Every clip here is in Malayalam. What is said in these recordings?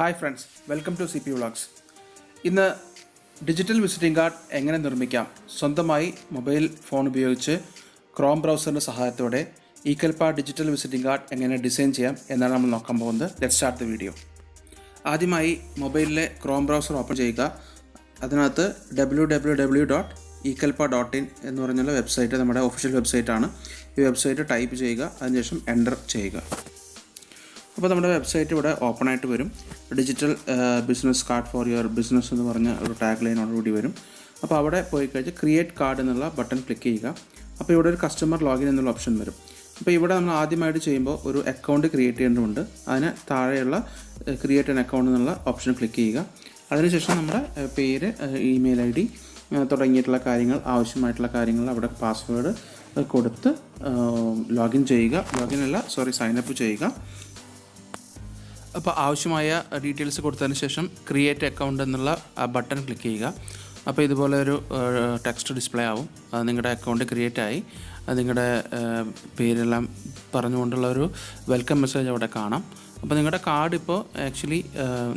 Hi friends, welcome to CP vlogs. ഇന്ന് ഡിജിറ്റൽ വിസിറ്റിംഗ് കാർഡ് എങ്ങനെ നിർമ്മിക്കാം, സ്വന്തമായി മൊബൈൽ ഫോൺ ഉപയോഗിച്ച് ക്രോം ബ്രൗസറിൻ്റെ സഹായത്തോടെ ഈക്കൽപ്പ ഡിജിറ്റൽ വിസിറ്റിംഗ് കാർഡ് എങ്ങനെ ഡിസൈൻ ചെയ്യാം എന്നാണ് നമ്മൾ നോക്കാൻ പോകുന്നത്. Let's start the video. ആദ്യമായി മൊബൈലിലെ ക്രോം ബ്രൗസർ ഓപ്പൺ ചെയ്യുക. അതിനകത്ത് www.ekalpa.in എന്ന് പറഞ്ഞുള്ള വെബ്സൈറ്റ് നമ്മുടെ ഒഫീഷ്യൽ വെബ്സൈറ്റാണ്. ഈ വെബ്സൈറ്റ് ടൈപ്പ് ചെയ്യുക, അതിനുശേഷം എൻ്റർ ചെയ്യുക. അപ്പോൾ നമ്മുടെ വെബ്സൈറ്റ് ഇവിടെ ഓപ്പൺ ആയിട്ട് വരും. Digital business card for your business എന്ന് പറഞ്ഞ ഒരു ടാഗ് ലൈനോടുകൂടി വരും. അപ്പോൾ അവിടെ പോയി കഴിഞ്ഞാൽ ക്രിയേറ്റ് കാർഡ് എന്നുള്ള ബട്ടൺ ക്ലിക്ക് ചെയ്യുക. അപ്പോൾ ഇവിടെ ഒരു കസ്റ്റമർ ലോഗിൻ എന്നുള്ള ഓപ്ഷൻ വരും. അപ്പോൾ ഇവിടെ നമ്മൾ ആദ്യമായിട്ട് ചെയ്യുമ്പോൾ ഒരു അക്കൗണ്ട് ക്രിയേറ്റ് ചെയ്യേണ്ടതുണ്ട്. അതിന് താഴെയുള്ള ക്രിയേറ്റ് ആൻ അക്കൗണ്ട് എന്നുള്ള ഓപ്ഷൻ ക്ലിക്ക് ചെയ്യുക. അതിനുശേഷം നമ്മുടെ പേര്, ഇമെയിൽ ID തുടങ്ങിയിട്ടുള്ള കാര്യങ്ങൾ, ആവശ്യമായിട്ടുള്ള കാര്യങ്ങൾ അവിടെ പാസ്വേഡ് കൊടുത്ത് ലോഗിൻ ചെയ്യുക. സൈനപ്പ് ചെയ്യുക. അപ്പോൾ ആവശ്യമായ ഡീറ്റെയിൽസ് കൊടുത്തതിന് ശേഷം ക്രിയേറ്റ് അക്കൗണ്ട് എന്നുള്ള ബട്ടൺ ക്ലിക്ക് ചെയ്യുക. അപ്പോൾ ഇതുപോലെ ഒരു ടെക്സ്റ്റ് ഡിസ്പ്ലേ ആവും. നിങ്ങളുടെ അക്കൗണ്ട് ക്രിയേറ്റ് ആയി, നിങ്ങളുടെ പേരെല്ലാം പറഞ്ഞുകൊണ്ടുള്ള ഒരു വെൽക്കം മെസ്സേജ് അവിടെ കാണാം. അപ്പോൾ നിങ്ങളുടെ കാർഡ് ഇപ്പോൾ ആക്ച്വലി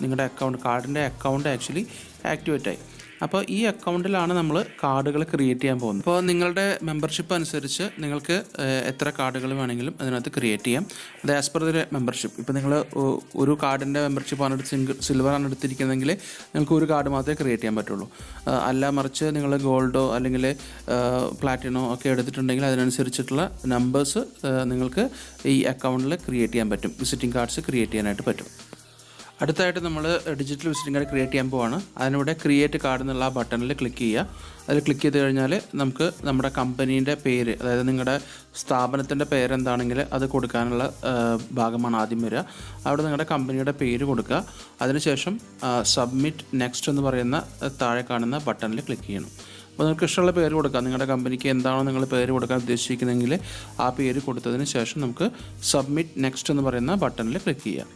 നിങ്ങളുടെ കാർഡിൻ്റെ അക്കൗണ്ട് ആക്ച്വലി ആക്ടിവേറ്റ് ആയി. അപ്പോൾ ഈ അക്കൗണ്ടിലാണ് നമ്മൾ കാർഡുകൾ ക്രിയേറ്റ് ചെയ്യാൻ പോകുന്നത്. അപ്പോൾ നിങ്ങളുടെ മെമ്പർഷിപ്പ് അനുസരിച്ച് നിങ്ങൾക്ക് എത്ര കാർഡുകൾ വേണമെങ്കിലും അതിനകത്ത് ക്രിയേറ്റ് ചെയ്യാം. അത് ആസ് പെർ ദ മെമ്പർഷിപ്പ്. ഇപ്പോൾ നിങ്ങൾ ഒരു കാർഡിൻ്റെ മെമ്പർഷിപ്പാണ് സിൽവറാണ് എടുത്തിരിക്കുന്നതെങ്കിൽ നിങ്ങൾക്ക് ഒരു കാർഡ് മാത്രമേ ക്രിയേറ്റ് ചെയ്യാൻ പറ്റുള്ളൂ. അല്ല മറിച്ച് നിങ്ങൾ ഗോൾഡോ അല്ലെങ്കിൽ പ്ലാറ്റിനോ ഒക്കെ എടുത്തിട്ടുണ്ടെങ്കിൽ അതിനനുസരിച്ചിട്ടുള്ള നമ്പേഴ്സ് നിങ്ങൾക്ക് ഈ അക്കൗണ്ടിൽ ക്രിയേറ്റ് ചെയ്യാൻ പറ്റും. വിസിറ്റിംഗ് കാർഡ്സ് ക്രിയേറ്റ് ചെയ്യാനായിട്ട് പറ്റും. അടുത്തായിട്ട് നമ്മൾ ഡിജിറ്റൽ വിസിറ്റിംഗ് കാർഡ് ക്രിയേറ്റ് ചെയ്യാൻ പോവാണ്. അതിനിവിടെ ക്രിയേറ്റ് കാർഡ് എന്നുള്ള ബട്ടണിൽ ക്ലിക്ക് ചെയ്യുക. അതിൽ ക്ലിക്ക് ചെയ്ത് കഴിഞ്ഞാൽ നമുക്ക് നമ്മുടെ കമ്പനീൻ്റെ പേര്, അതായത് നിങ്ങളുടെ സ്ഥാപനത്തിൻ്റെ പേരെന്താണെങ്കിൽ അത് കൊടുക്കാനുള്ള ഭാഗമാണ് ആദ്യം വരിക. അവിടെ നിങ്ങളുടെ കമ്പനിയുടെ പേര് കൊടുക്കുക. അതിനുശേഷം സബ്മിറ്റ് നെക്സ്റ്റ് എന്ന് പറയുന്ന താഴെ കാണുന്ന ബട്ടണിൽ ക്ലിക്ക് ചെയ്യണം. അപ്പോൾ നിങ്ങൾക്ക് ഇഷ്ടമുള്ള പേര് കൊടുക്കാം. നിങ്ങളുടെ കമ്പനിക്ക് എന്താണോ നിങ്ങൾ പേര് കൊടുക്കാൻ ഉദ്ദേശിക്കുന്നതെങ്കിൽ ആ പേര് കൊടുത്തതിന് ശേഷം നമുക്ക് സബ്മിറ്റ് നെക്സ്റ്റ് എന്ന് പറയുന്ന ബട്ടണിൽ ക്ലിക്ക് ചെയ്യാം.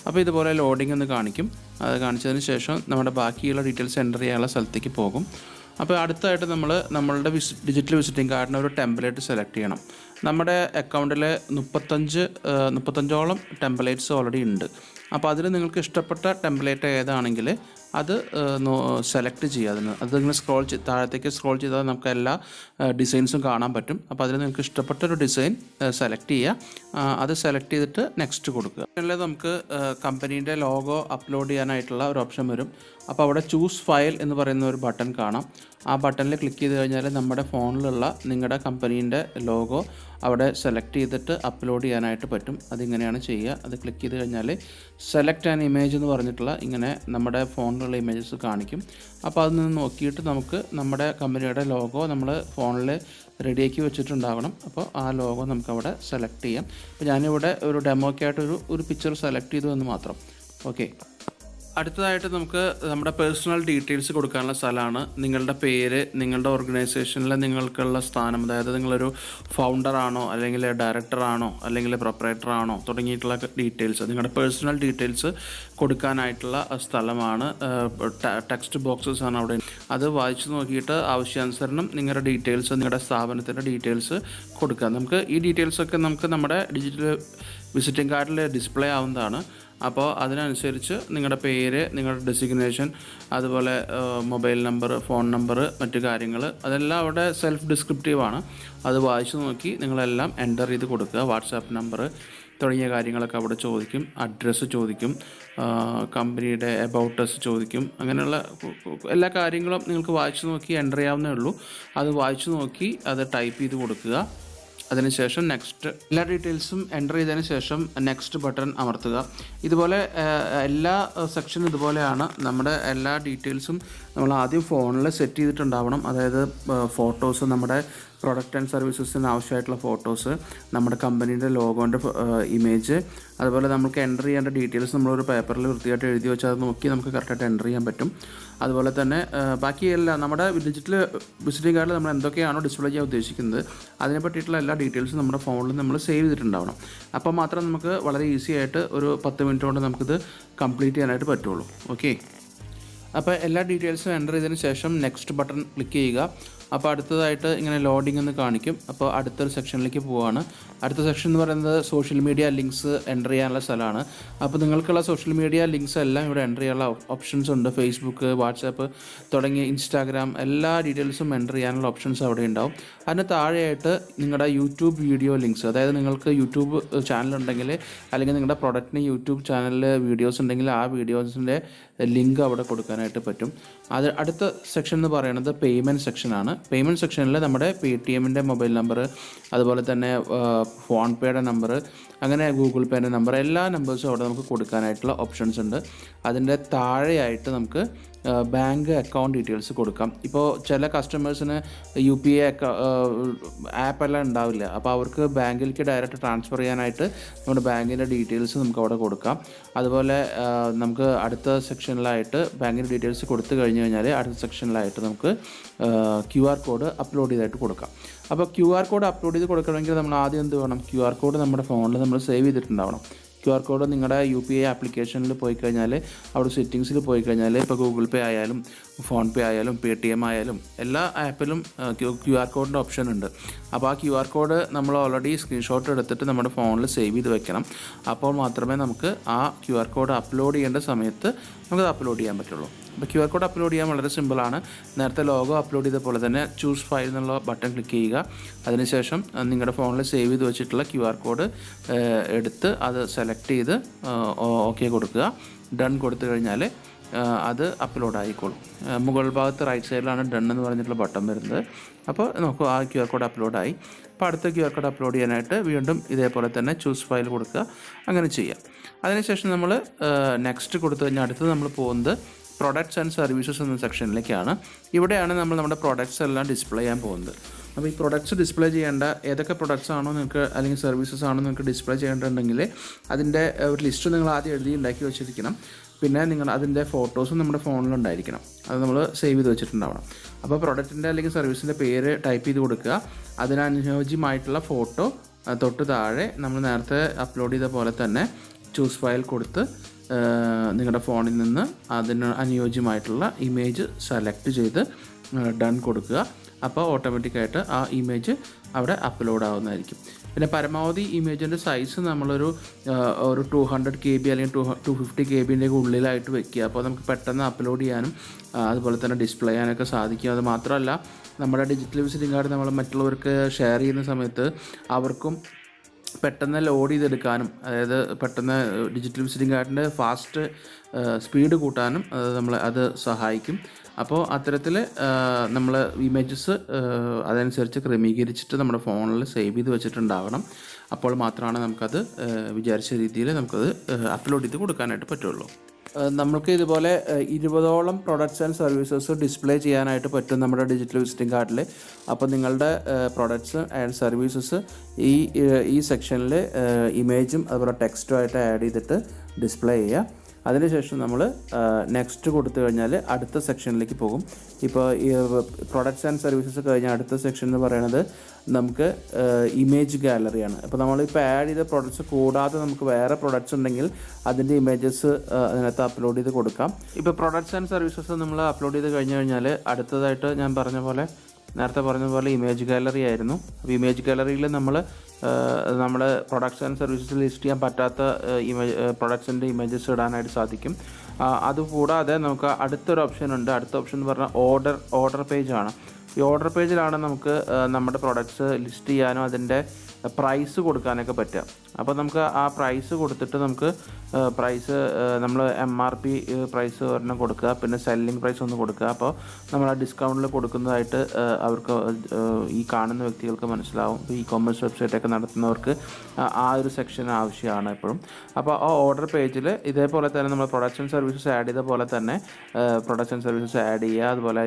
അപ്പോൾ ഇതുപോലെ ലോഡിംഗ് എന്ന് കാണിക്കും. അത് കാണിച്ചതിന് ശേഷം നമ്മുടെ ബാക്കിയുള്ള ഡീറ്റെയിൽസ് എൻ്റർ ചെയ്യാനുള്ള സ്ഥലത്തേക്ക് പോകും. അപ്പോൾ അടുത്തായിട്ട് നമ്മളുടെ ഡിജിറ്റൽ വിസിറ്റിംഗ് കാർഡിന് ഒരു ടെംപ്ലേറ്റ് സെലക്ട് ചെയ്യണം. നമ്മുടെ അക്കൗണ്ടിൽ 35ഓളം ടെംപ്ലേറ്റ്സ് ഓൾറെഡി ഉണ്ട്. അപ്പോൾ അതിൽ നിങ്ങൾക്ക് ഇഷ്ടപ്പെട്ട ടെംപ്ലേറ്റ് ഏതാണെങ്കിൽ അത് സെലക്ട് ചെയ്യുക. അത് നിങ്ങൾ താഴത്തേക്ക് സ്ക്രോൾ ചെയ്താൽ നമുക്ക് എല്ലാ ഡിസൈൻസും കാണാൻ പറ്റും. അപ്പോൾ അതിൽ നിങ്ങൾക്ക് ഇഷ്ടപ്പെട്ടൊരു ഡിസൈൻ സെലക്ട് ചെയ്യുക. അത് സെലക്ട് ചെയ്തിട്ട് നെക്സ്റ്റ് കൊടുക്കുക. അല്ലെങ്കിൽ നമുക്ക് കമ്പനീൻ്റെ ലോഗോ അപ്ലോഡ് ചെയ്യാനായിട്ടുള്ള ഒരു ഓപ്ഷൻ വരും. അപ്പോൾ അവിടെ ചൂസ് ഫയൽ എന്ന് പറയുന്ന ഒരു ബട്ടൺ കാണാം. ആ ബട്ടണിൽ ക്ലിക്ക് ചെയ്ത് കഴിഞ്ഞാൽ നമ്മുടെ ഫോണിലുള്ള നിങ്ങളുടെ കമ്പനീൻ്റെ ലോഗോ അവിടെ സെലക്ട് ചെയ്തിട്ട് അപ്ലോഡ് ചെയ്യാനായിട്ട് പറ്റും. അതിങ്ങനെയാണ് ചെയ്യുക. അത് ക്ലിക്ക് ചെയ്ത് കഴിഞ്ഞാൽ സെലക്ട് ആൻ ഇമേജ് എന്ന് പറഞ്ഞിട്ടുള്ള ഇങ്ങനെ നമ്മുടെ ഫോണിലുള്ള ഇമേജസ് കാണിക്കും. അപ്പോൾ അതിൽ നിന്ന് നോക്കിയിട്ട് നമുക്ക് നമ്മുടെ കമ്പനിയുടെ ലോഗോ നമ്മൾ ഫോണിൽ റെഡിയാക്കി വെച്ചിട്ടുണ്ടാവണം. അപ്പോൾ ആ ലോഗോ നമുക്കവിടെ സെലക്ട് ചെയ്യാം. അപ്പോൾ ഞാനിവിടെ ഒരു ഡെമോക്കായിട്ട് ഒരു പിക്ചർ സെലക്ട് ചെയ്തു എന്ന് മാത്രം. ഓക്കെ. അടുത്തതായിട്ട് നമുക്ക് നമ്മുടെ പേഴ്സണൽ ഡീറ്റെയിൽസ് കൊടുക്കാനുള്ള സ്ഥലമാണ്. നിങ്ങളുടെ പേര്, നിങ്ങളുടെ ഓർഗനൈസേഷനിൽ നിങ്ങൾക്കുള്ള സ്ഥാനം, അതായത് നിങ്ങളൊരു ഫൗണ്ടറാണോ അല്ലെങ്കിൽ ഡയറക്ടറാണോ അല്ലെങ്കിൽ പ്രൊപ്പറേറ്ററാണോ തുടങ്ങിയിട്ടുള്ള ഡീറ്റെയിൽസ്, നിങ്ങളുടെ പേഴ്സണൽ ഡീറ്റെയിൽസ് കൊടുക്കാനായിട്ടുള്ള സ്ഥലമാണ്. ടെക്സ്റ്റ് ബോക്സസ് ആണ് അവിടെ. അത് വായിച്ചു നോക്കിയിട്ട് ആവശ്യാനുസരണം നിങ്ങളുടെ ഡീറ്റെയിൽസ്, നിങ്ങളുടെ സ്ഥാപനത്തിൻ്റെ ഡീറ്റെയിൽസ് കൊടുക്കുക. നമുക്ക് ഈ ഡീറ്റെയിൽസൊക്കെ നമുക്ക് നമ്മുടെ ഡിജിറ്റൽ വിസിറ്റിംഗ് കാർഡിൽ ഡിസ്പ്ലേ ആവുന്നതാണ്. അപ്പോൾ അതിനനുസരിച്ച് നിങ്ങളുടെ പേര്, നിങ്ങളുടെ ഡെസിഗ്നേഷൻ, അതുപോലെ മൊബൈൽ നമ്പർ, ഫോൺ നമ്പർ, മറ്റു കാര്യങ്ങൾ അതെല്ലാം അവിടെ സെൽഫ് ഡിസ്ക്രിപ്റ്റീവാണ്. അത് വായിച്ചു നോക്കി നിങ്ങളെല്ലാം എൻ്റർ ചെയ്ത് കൊടുക്കുക. വാട്സാപ്പ് നമ്പർ തുടങ്ങിയ കാര്യങ്ങളൊക്കെ അവിടെ ചോദിക്കും. അഡ്രസ്സ് ചോദിക്കും. കമ്പനിയുടെ എബൌട്ട് അസ് ചോദിക്കും. അങ്ങനെയുള്ള എല്ലാ കാര്യങ്ങളും നിങ്ങൾക്ക് വായിച്ചു നോക്കി എൻ്റർ ചെയ്യാവുന്നേ ഉള്ളൂ. അത് വായിച്ചു നോക്കി അത് ടൈപ്പ് ചെയ്ത് കൊടുക്കുക. അതിനുശേഷം നെക്സ്റ്റ്, എല്ലാ ഡീറ്റെയിൽസും എൻ്റർ ചെയ്തതിന് ശേഷം നെക്സ്റ്റ് ബട്ടൺ അമർത്തുക. ഇതുപോലെ എല്ലാ സെക്ഷനും ഇതുപോലെയാണ്. നമ്മുടെ എല്ലാ ഡീറ്റെയിൽസും നമ്മൾ ആദ്യം ഫോണിൽ സെറ്റ് ചെയ്തിട്ടുണ്ടാവണം. അതായത് ഫോട്ടോസ്, നമ്മുടെ പ്രൊഡക്റ്റ് ആൻഡ് സർവീസസിന് ആവശ്യമായിട്ടുള്ള ഫോട്ടോസ്, നമ്മുടെ കമ്പനീൻ്റെ ലോഗോൻ്റെ ഇമേജ്, അതുപോലെ നമുക്ക് എൻ്റർ ചെയ്യേണ്ട ഡീറ്റെയിൽസ് നമ്മളൊരു പേപ്പറിൽ വൃത്തിയായിട്ട് എഴുതി വെച്ചാൽ അത് നോക്കി നമുക്ക് കറക്റ്റായിട്ട് എൻ്റർ ചെയ്യാൻ പറ്റും. അതുപോലെ തന്നെ ബാക്കിയെല്ലാം നമ്മുടെ ഡിജിറ്റൽ വിസിറ്റിംഗ് കാർഡിൽ നമ്മൾ എന്തൊക്കെയാണോ ഡിസ്പ്ലേ ചെയ്യാൻ ഉദ്ദേശിക്കുന്നത് അതിനെ പറ്റിയിട്ടുള്ള എല്ലാ ഡീറ്റെയിൽസും നമ്മുടെ ഫോണിൽ നമ്മൾ സേവ് ചെയ്തിട്ടുണ്ടാവണം. അപ്പോൾ മാത്രം നമുക്ക് വളരെ ഈസി ആയിട്ട് ഒരു 10 മിനിറ്റ് കൊണ്ട് നമുക്കിത് കംപ്ലീറ്റ് ചെയ്യാനായിട്ട് പറ്റുള്ളൂ. ഓക്കെ. അപ്പോൾ എല്ലാ ഡീറ്റെയിൽസും എൻ്റർ ചെയ്തതിന് ശേഷം നെക്സ്റ്റ് ബട്ടൺ ക്ലിക്ക് ചെയ്യുക. അപ്പോൾ അടുത്തതായിട്ട് ഇങ്ങനെ ലോഡിംഗ് എന്ന് കാണിക്കും. അപ്പോൾ അടുത്തൊരു സെക്ഷനിലേക്ക് പോവുകയാണ്. അടുത്ത സെക്ഷൻ എന്ന് പറയുന്നത് സോഷ്യൽ മീഡിയ ലിങ്ക്സ് എൻ്റർ ചെയ്യാനുള്ള സ്ഥലമാണ്. അപ്പോൾ നിങ്ങൾക്കുള്ള സോഷ്യൽ മീഡിയ ലിങ്ക്സ് എല്ലാം ഇവിടെ എൻ്റർ ചെയ്യാനുള്ള ഓപ്ഷൻസ് ഉണ്ട്. ഫേസ്ബുക്ക്, വാട്സാപ്പ് തുടങ്ങിയ ഇൻസ്റ്റാഗ്രാം എല്ലാ ഡീറ്റെയിൽസും എൻ്റർ ചെയ്യാനുള്ള ഓപ്ഷൻസ് അവിടെ ഉണ്ടാവും. അതിന് താഴെയായിട്ട് നിങ്ങളുടെ യൂട്യൂബ് വീഡിയോ ലിങ്ക്സ്, അതായത് നിങ്ങൾക്ക് യൂട്യൂബ് ചാനലുണ്ടെങ്കിൽ അല്ലെങ്കിൽ നിങ്ങളുടെ പ്രൊഡക്റ്റിന് യൂട്യൂബ് ചാനലിൽ വീഡിയോസ് ഉണ്ടെങ്കിൽ ആ വീഡിയോസിൻ്റെ ലിങ്ക് അവിടെ കൊടുക്കാനായിട്ട് പറ്റും. അത് അടുത്ത സെക്ഷൻ എന്ന് പറയുന്നത് പേയ്മെൻറ്റ് സെക്ഷനാണ്. പേയ്മെൻറ്റ് സെക്ഷനിൽ നമ്മുടെ പേടിഎമ്മിൻ്റെ മൊബൈൽ നമ്പർ, അതുപോലെ തന്നെ ഫോൺ പേയുടെ നമ്പർ, അങ്ങനെ ഗൂഗിൾ പേയുടെ നമ്പർ, എല്ലാ നമ്പേഴ്സും അവിടെ നമുക്ക് കൊടുക്കാനായിട്ടുള്ള ഓപ്ഷൻസ് ഉണ്ട്. അതിൻ്റെ താഴെയായിട്ട് നമുക്ക് ബാങ്ക് അക്കൗണ്ട് ഡീറ്റെയിൽസ് കൊടുക്കാം. ഇപ്പോൾ ചില കസ്റ്റമേഴ്സിന് UPI ആപ്പെല്ലാം ഉണ്ടാവില്ല. അപ്പോൾ അവർക്ക് ബാങ്കിലേക്ക് ഡയറക്റ്റ് ട്രാൻസ്ഫർ ചെയ്യാനായിട്ട് നമ്മുടെ ബാങ്കിൻ്റെ ഡീറ്റെയിൽസ് നമുക്ക് അവിടെ കൊടുക്കാം. അതുപോലെ നമുക്ക് അടുത്ത സെക്ഷനിലായിട്ട് ബാങ്കിൻ്റെ ഡീറ്റെയിൽസ് കൊടുത്തു കഴിഞ്ഞ് കഴിഞ്ഞാൽ അടുത്ത സെക്ഷനിലായിട്ട് നമുക്ക് QR കോഡ് അപ്ലോഡ് ചെയ്തായിട്ട് കൊടുക്കാം. അപ്പോൾ QR കോഡ് അപ്ലോഡ് ചെയ്ത് കൊടുക്കണമെങ്കിൽ നമ്മൾ ആദ്യം എന്ത് വേണം? QR കോഡ് നമ്മുടെ ഫോണിൽ നമ്മൾ സേവ് ചെയ്തിട്ടുണ്ടാവണം. QR കോഡ് നിങ്ങളുടെ UPI ആപ്ലിക്കേഷനിൽ പോയി കഴിഞ്ഞാൽ അവിടെ സെറ്റിങ്സിൽ പോയി കഴിഞ്ഞാൽ ഇപ്പോൾ ഗൂഗിൾ പേ ആയാലും ഫോൺ പേ ആയാലും പേടിഎം ആയാലും എല്ലാ ആപ്പിലും QR കോഡിൻ്റെ ഓപ്ഷൻ ഉണ്ട്. അപ്പോൾ ആ QR കോഡ് നമ്മൾ ഓൾറെഡി സ്ക്രീൻഷോട്ട് എടുത്തിട്ട് നമ്മുടെ ഫോണിൽ സേവ് ചെയ്ത് വെക്കണം. അപ്പോൾ മാത്രമേ നമുക്ക് ആ QR കോഡ് അപ്ലോഡ് ചെയ്യേണ്ട സമയത്ത് നമുക്കത് അപ്ലോഡ് ചെയ്യാൻ പറ്റുള്ളൂ. അപ്പോൾ QR കോഡ് അപ്ലോഡ് ചെയ്യാൻ വളരെ സിമ്പിളാണ്. നേരത്തെ ലോഗോ അപ്ലോഡ് ചെയ്ത പോലെ തന്നെ ചൂസ് ഫയൽ എന്നുള്ള ബട്ടൺ ക്ലിക്ക് ചെയ്യുക. അതിനുശേഷം നിങ്ങളുടെ ഫോണിൽ സേവ് ചെയ്ത് വെച്ചിട്ടുള്ള QR കോഡ് എടുത്ത് അത് സെലക്ട് ചെയ്ത് ഓക്കെ കൊടുക്കുക. ഡൺ കൊടുത്തു കഴിഞ്ഞാൽ അത് അപ്ലോഡ് ആയിക്കോളും. മുകൾ ഭാഗത്ത് റൈറ്റ് സൈഡിലാണ് ഡൺ എന്ന് പറഞ്ഞിട്ടുള്ള ബട്ടൺ വരുന്നത്. അപ്പോൾ നമുക്ക് ആ QR കോഡ് അപ്ലോഡായി. അപ്പോൾ അടുത്ത QR കോഡ് അപ്ലോഡ് ചെയ്യാനായിട്ട് വീണ്ടും ഇതേപോലെ തന്നെ ചൂസ് ഫയൽ കൊടുക്കുക. അങ്ങനെ ചെയ്യാം. അതിനുശേഷം നമ്മൾ നെക്സ്റ്റ് കൊടുത്തു കഴിഞ്ഞാൽ അടുത്തത് നമ്മൾ പോകുന്നത് പ്രൊഡക്ട്സ് ആൻഡ് സർവീസസ് എന്ന സെക്ഷനിലേക്കാണ്. ഇവിടെയാണ് നമ്മൾ നമ്മുടെ പ്രൊഡക്ട്സ് എല്ലാം ഡിസ്പ്ലേ ചെയ്യാൻ പോകുന്നത്. അപ്പോൾ ഈ പ്രൊഡക്ട്സ് ഡിസ്പ്ലേ ചെയ്യേണ്ട ഏതൊക്കെ പ്രൊഡക്ട്സ് ആണോ നിങ്ങൾക്ക് അല്ലെങ്കിൽ സർവീസസ് ആണോ നിങ്ങൾക്ക് ഡിസ്പ്ലേ ചെയ്യേണ്ടതുണ്ടെങ്കിൽ അതിൻ്റെ ഒരു ലിസ്റ്റ് നിങ്ങൾ ആദ്യം എഴുതി ഉണ്ടാക്കി വെച്ചിരിക്കണം. പിന്നെ നിങ്ങൾ അതിൻ്റെ ഫോട്ടോസും നമ്മുടെ ഫോണിലുണ്ടായിരിക്കണം. അത് നമ്മൾ സേവ് ചെയ്ത് വെച്ചിട്ടുണ്ടാവണം. അപ്പോൾ പ്രൊഡക്റ്റിൻ്റെ അല്ലെങ്കിൽ സർവീസിൻ്റെ പേര് ടൈപ്പ് ചെയ്ത് കൊടുക്കുക. അതിനനുയോജ്യമായിട്ടുള്ള ഫോട്ടോ തൊട്ട് താഴെ നമ്മൾ നേരത്തെ അപ്ലോഡ് ചെയ്ത പോലെ തന്നെ ചൂസ് ഫയൽ കൊടുത്ത് നിങ്ങളുടെ ഫോണിൽ നിന്ന് അതിന് അനുയോജ്യമായിട്ടുള്ള ഇമേജ് സെലക്ട് ചെയ്ത് ഡൺ കൊടുക്കുക. അപ്പോൾ ഓട്ടോമാറ്റിക്കായിട്ട് ആ ഇമേജ് അവിടെ അപ്ലോഡ് ആവുന്നതായിരിക്കും. പിന്നെ പരമാവധി ഇമേജിൻ്റെ സൈസ് നമ്മളൊരു 200 KB അല്ലെങ്കിൽ 250 KBൻ്റെ ഉള്ളിലായിട്ട് വെക്കുക. അപ്പോൾ നമുക്ക് പെട്ടെന്ന് അപ്ലോഡ് ചെയ്യാനും അതുപോലെ തന്നെ ഡിസ്പ്ലേ ചെയ്യാനൊക്കെ സാധിക്കും. അത് മാത്രമല്ല നമ്മുടെ ഡിജിറ്റൽ വിസിറ്റിംഗ് കാർഡ് നമ്മൾ മറ്റുള്ളവർക്ക് ഷെയർ ചെയ്യുന്ന സമയത്ത് അവർക്കും പെട്ടെന്ന് ലോഡ് ചെയ്തെടുക്കാനും, അതായത് പെട്ടെന്ന് ഡിജിറ്റൽ വിസിറ്റിംഗ് കാർഡിൻ്റെ ഫാസ്റ്റ് സ്പീഡ് കൂട്ടാനും അത് സഹായിക്കും. അപ്പോൾ അത്തരത്തിൽ നമ്മൾ ഇമേജസ് അതനുസരിച്ച് ക്രമീകരിച്ചിട്ട് നമ്മുടെ ഫോണിൽ സേവ് ചെയ്ത് വെച്ചിട്ടുണ്ടാവണം. അപ്പോൾ മാത്രമാണ് നമുക്കത് വിചാരിച്ച രീതിയിൽ നമുക്കത് അപ്ലോഡ് ചെയ്ത് കൊടുക്കാനായിട്ട് പറ്റുള്ളൂ. നമുക്ക് ഇതുപോലെ 20ഓളം പ്രൊഡക്ട്സ് ആൻഡ് സർവീസസ് ഡിസ്പ്ലേ ചെയ്യാനായിട്ട് പറ്റും നമ്മുടെ ഡിജിറ്റൽ വിസിറ്റിംഗ് കാർഡിൽ. അപ്പോൾ നിങ്ങളുടെ പ്രൊഡക്ട്സ് ആൻഡ് സർവീസസ് ഈ സെക്ഷനിൽ ഇമേജും അതുപോലെ ടെക്സ്റ്റും ആയിട്ട് ആഡ് ചെയ്തിട്ട് ഡിസ്പ്ലേ ചെയ്യുക. അതിനുശേഷം നമ്മൾ നെക്സ്റ്റ് കൊടുത്തു കഴിഞ്ഞാൽ അടുത്ത സെക്ഷനിലേക്ക് പോകും. ഇപ്പോൾ ഈ പ്രൊഡക്ട്സ് ആൻഡ് സർവീസസ് കഴിഞ്ഞാൽ അടുത്ത സെക്ഷൻ എന്ന് പറയുന്നത് നമുക്ക് ഇമേജ് ഗാലറിയാണ്. അപ്പോൾ നമ്മളിപ്പോൾ ആഡ് ചെയ്ത പ്രൊഡക്ട്സ് കൂടാതെ നമുക്ക് വേറെ പ്രൊഡക്ട്സ് ഉണ്ടെങ്കിൽ അതിൻ്റെ ഇമേജസ് അതിനകത്ത് അപ്ലോഡ് ചെയ്ത് കൊടുക്കാം. ഇപ്പോൾ പ്രൊഡക്ട്സ് ആൻഡ് സർവീസസ് നമ്മൾ അപ്ലോഡ് ചെയ്ത് കഴിഞ്ഞ് കഴിഞ്ഞാൽ അടുത്തതായിട്ട് ഞാൻ നേരത്തെ പറഞ്ഞ പോലെ ഇമേജ് ഗാലറി ആയിരുന്നു. അപ്പോൾ ഇമേജ് ഗാലറിയിൽ നമ്മൾ പ്രൊഡക്ട്സ് ആൻഡ് സർവീസസ് ലിസ്റ്റ് ചെയ്യാൻ പറ്റാത്ത പ്രൊഡക്ട്സിൻ്റെ ഇമേജസ് ഇടാനായിട്ട് സാധിക്കും. അതുകൂടാതെ നമുക്ക് അടുത്തൊരു ഓപ്ഷൻ ഉണ്ട്. അടുത്ത ഓപ്ഷൻ എന്ന് പറഞ്ഞാൽ ഓർഡർ പേജാണ്. ഈ ഓർഡർ പേജിലാണ് നമുക്ക് നമ്മുടെ പ്രൊഡക്ട്സ് ലിസ്റ്റ് ചെയ്യാനും അതിൻ്റെ പ്രൈസ് കൊടുക്കാനൊക്കെ പറ്റുക. അപ്പോൾ നമുക്ക് ആ പ്രൈസ് കൊടുത്തിട്ട് നമുക്ക് പ്രൈസ് നമ്മൾ MRP പ്രൈസ് ഒരെണ്ണം കൊടുക്കുക, പിന്നെ സെല്ലിംഗ് പ്രൈസ് ഒന്ന് കൊടുക്കുക. അപ്പോൾ നമ്മൾ ആ ഡിസ്കൗണ്ടിൽ കൊടുക്കുന്നതായിട്ട് അവർക്ക് ഈ കാണുന്ന വ്യക്തികൾക്ക് മനസ്സിലാവും. ഈ കൊമേഴ്സ് വെബ്സൈറ്റൊക്കെ നടത്തുന്നവർക്ക് ആ ഒരു സെക്ഷൻ ആവശ്യമാണ് എപ്പോഴും. അപ്പോൾ ആ ഓർഡർ പേജിൽ ഇതേപോലെ തന്നെ നമ്മൾ പ്രൊഡക്ട്സ് ആൻഡ് സർവീസസ് ആഡ് ചെയ്ത പോലെ തന്നെ പ്രൊഡക്ട്സ് ആൻഡ് സർവീസസ് ആഡ് ചെയ്യുക. അതുപോലെ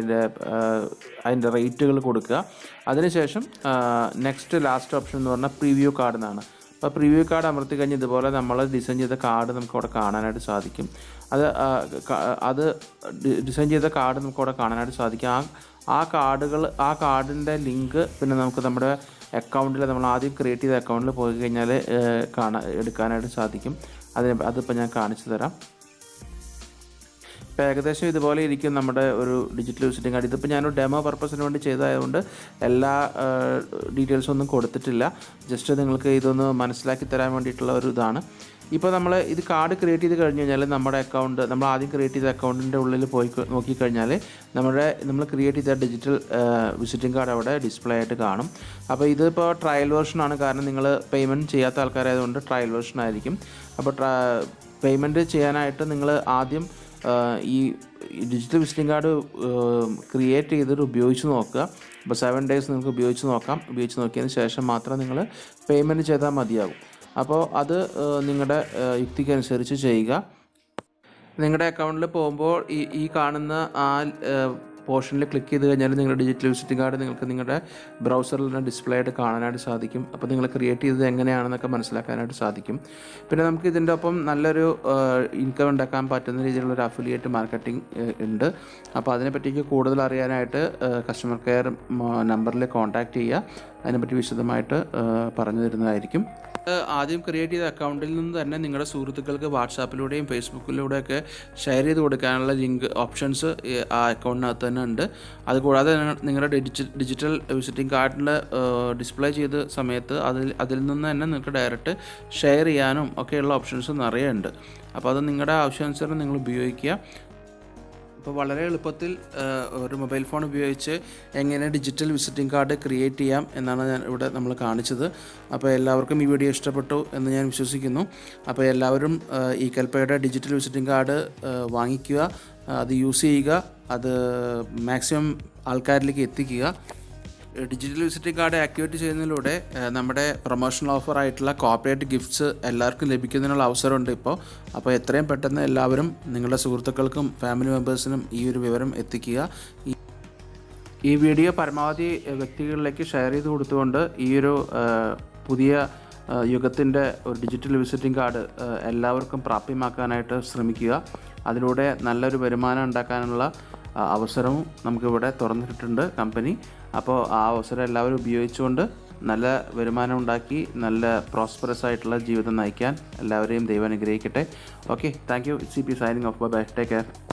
അതിൻ്റെ റേറ്റുകൾ കൊടുക്കുക. അതിനുശേഷം നെക്സ്റ്റ് ലാസ്റ്റ് ഓപ്ഷൻ എന്ന് പറഞ്ഞാൽ പ്രിവ്യൂ കാർഡ് എന്നാണ്. അപ്പോൾ പ്രിവ്യൂ കാർഡ് അമർത്തി കഴിഞ്ഞ് ഇതുപോലെ നമ്മൾ ഡിസൈൻ ചെയ്ത കാർഡ് നമുക്ക് അവിടെ കാണാനായിട്ട് സാധിക്കും. അത് ഡിസൈൻ ചെയ്ത കാർഡ് നമുക്ക് അവിടെ കാണാനായിട്ട് സാധിക്കും. ആ കാർഡിൻ്റെ ലിങ്ക് പിന്നെ നമുക്ക് നമ്മുടെ അക്കൗണ്ടിൽ നമ്മൾ ആദ്യം ക്രിയേറ്റ് ചെയ്ത അക്കൗണ്ടിൽ പോയി കഴിഞ്ഞാൽ എടുക്കാനായിട്ട് സാധിക്കും. അതിപ്പോൾ ഞാൻ കാണിച്ചു തരാം. ഇപ്പോൾ ഏകദേശം ഇതുപോലെ ഇരിക്കും നമ്മുടെ ഒരു ഡിജിറ്റൽ വിസിറ്റിംഗ് കാർഡ്. ഇതിപ്പോൾ ഞാനൊരു ഡെമോ പർപ്പസിന് വേണ്ടി ചെയ്തതായതുകൊണ്ട് എല്ലാ ഡീറ്റെയിൽസും ഒന്നും കൊടുത്തിട്ടില്ല. ജസ്റ്റ് നിങ്ങൾക്ക് ഇതൊന്ന് മനസ്സിലാക്കി തരാൻ വേണ്ടിയിട്ടുള്ള ഒരു ഇതാണ്. ഇപ്പോൾ നമ്മൾ ഇത് കാർഡ് ക്രിയേറ്റ് ചെയ്ത് കഴിഞ്ഞ് കഴിഞ്ഞാൽ നമ്മുടെ അക്കൗണ്ട്, നമ്മൾ ആദ്യം ക്രിയേറ്റ് ചെയ്ത അക്കൗണ്ടിൻ്റെ ഉള്ളിൽ പോയി നോക്കിക്കഴിഞ്ഞാൽ നമ്മൾ ക്രിയേറ്റ് ചെയ്ത ഡിജിറ്റൽ വിസിറ്റിംഗ് കാർഡ് അവിടെ ഡിസ്പ്ലേ ആയിട്ട് കാണും. അപ്പോൾ ഇതിപ്പോൾ ട്രയൽ വേർഷനാണ്, കാരണം നിങ്ങൾ പേയ്മെൻറ്റ് ചെയ്യാത്ത ആൾക്കാരായതുകൊണ്ട് ട്രയൽ വേർഷൻ ആയിരിക്കും. അപ്പോൾ പേയ്മെൻറ്റ് ചെയ്യാനായിട്ട് നിങ്ങൾ ആദ്യം ഈ ഡിജിറ്റൽ വിസിറ്റിംഗ് കാർഡ് ക്രിയേറ്റ് ചെയ്തിട്ട് ഉപയോഗിച്ച് നോക്കുക. അപ്പോൾ 7 days നിങ്ങൾക്ക് ഉപയോഗിച്ച് നോക്കിയതിന് ശേഷം മാത്രം നിങ്ങൾ പേയ്മെൻറ്റ് ചെയ്താൽ മതിയാകും. അപ്പോൾ അത് നിങ്ങളുടെ യുക്തിക്കനുസരിച്ച് ചെയ്യുക. നിങ്ങളുടെ അക്കൗണ്ടിൽ പോകുമ്പോൾ ഈ കാണുന്ന ആ പോർഷനിൽ ക്ലിക്ക് ചെയ്ത് കഴിഞ്ഞാൽ നിങ്ങളുടെ ഡിജിറ്റൽ വിസിറ്റിംഗ് കാർഡ് നിങ്ങൾക്ക് നിങ്ങളുടെ ബ്രൗസറിൽ തന്നെ ഡിസ്പ്ലേ ആയിട്ട് കാണാനായിട്ട് സാധിക്കും. അപ്പോൾ നിങ്ങൾ ക്രിയേറ്റ് ചെയ്തത് എങ്ങനെയാണെന്നൊക്കെ മനസ്സിലാക്കാനായിട്ട് സാധിക്കും. പിന്നെ നമുക്ക് ഇതിൻ്റെ ഒപ്പം നല്ലൊരു ഇൻകം ഉണ്ടാക്കാൻ പറ്റുന്ന രീതിയിലുള്ളൊരു അഫിലിയേറ്റ് മാർക്കറ്റിംഗ് ഉണ്ട്. അപ്പോൾ അതിനെപ്പറ്റിക്ക് കൂടുതൽ അറിയാനായിട്ട് കസ്റ്റമർ കെയർ നമ്പറിൽ കോൺടാക്റ്റ് ചെയ്യുക. അതിനെപ്പറ്റി വിശദമായിട്ട് പറഞ്ഞു തരുന്നതായിരിക്കും. ആദ്യം ക്രിയേറ്റ് ചെയ്ത അക്കൗണ്ടിൽ നിന്ന് തന്നെ നിങ്ങളുടെ സുഹൃത്തുക്കൾക്ക് വാട്സാപ്പിലൂടെയും ഫേസ്ബുക്കിലൂടെയൊക്കെ ഷെയർ ചെയ്ത് കൊടുക്കാനുള്ള ലിങ്ക് ഓപ്ഷൻസ് ആ അക്കൗണ്ടിനകത്ത് തന്നെ ഉണ്ട്. അതുകൂടാതെ നിങ്ങളുടെ ഡിജിറ്റൽ വിസിറ്റിംഗ് കാർഡിൽ ഡിസ്പ്ലേ ചെയ്ത സമയത്ത് അതിൽ നിന്ന് തന്നെ നിങ്ങൾക്ക് ഡയറക്റ്റ് ഷെയർ ചെയ്യാനും ഒക്കെയുള്ള ഓപ്ഷൻസ് നിറയെ ഉണ്ട്. അപ്പോൾ അത് നിങ്ങളുടെ ആവശ്യാനുസരണം നിങ്ങൾ ഉപയോഗിക്കുക. അപ്പോൾ വളരെ എളുപ്പത്തിൽ ഒരു മൊബൈൽ ഫോൺ ഉപയോഗിച്ച് എങ്ങനെ ഡിജിറ്റൽ വിസിറ്റിംഗ് കാർഡ് ക്രിയേറ്റ് ചെയ്യാം എന്നാണ് ഇവിടെ നമ്മൾ കാണിച്ചത്. അപ്പോൾ എല്ലാവർക്കും ഈ വീഡിയോ ഇഷ്ടപ്പെട്ടു എന്ന് ഞാൻ വിശ്വസിക്കുന്നു. അപ്പോൾ എല്ലാവരും ഈ കൽപ്പയുടെ ഡിജിറ്റൽ വിസിറ്റിംഗ് കാർഡ് വാങ്ങിക്കുക, അത് യൂസ് ചെയ്യുക, അത് മാക്സിമം ആൾക്കാരിലേക്ക് എത്തിക്കുക. ഡിജിറ്റൽ വിസിറ്റിംഗ് കാർഡ് ആക്ടിവേറ്റ് ചെയ്യുന്നതിലൂടെ നമ്മുടെ പ്രൊമോഷണൽ ഓഫർ ആയിട്ടുള്ള കോർപ്പറേറ്റ് ഗിഫ്റ്റ്സ് എല്ലാവർക്കും ലഭിക്കുന്നതിനുള്ള അവസരമുണ്ട് ഇപ്പോൾ. അപ്പോൾ എത്രയും പെട്ടെന്ന് എല്ലാവരും നിങ്ങളുടെ സുഹൃത്തുക്കൾക്കും ഫാമിലി മെമ്പേഴ്സിനും ഈ ഒരു വിവരം എത്തിക്കുക. ഈ വീഡിയോ പരമാവധി വ്യക്തികളിലേക്ക് ഷെയർ ചെയ്ത് കൊടുത്തുകൊണ്ട് ഈ ഒരു പുതിയ യുഗത്തിൻ്റെ ഒരു ഡിജിറ്റൽ വിസിറ്റിംഗ് കാർഡ് എല്ലാവർക്കും പ്രാപ്യമാക്കാനായിട്ട് ശ്രമിക്കുക. അതിലൂടെ നല്ലൊരു വരുമാനം ഉണ്ടാക്കാനുള്ള അവസരവും നമുക്കിവിടെ തുറന്നിട്ടുണ്ട് കമ്പനി. അപ്പോൾ ആ അവസരം എല്ലാവരും ഉപയോഗിച്ചുകൊണ്ട് നല്ല വരുമാനം ഉണ്ടാക്കി നല്ല പ്രോസ്പെറസ് ആയിട്ടുള്ള ജീവിതം നയിക്കാൻ എല്ലാവരെയും ദൈവം അനുഗ്രഹിക്കട്ടെ. Okay, thank you. CP signing off. Bye. Take care.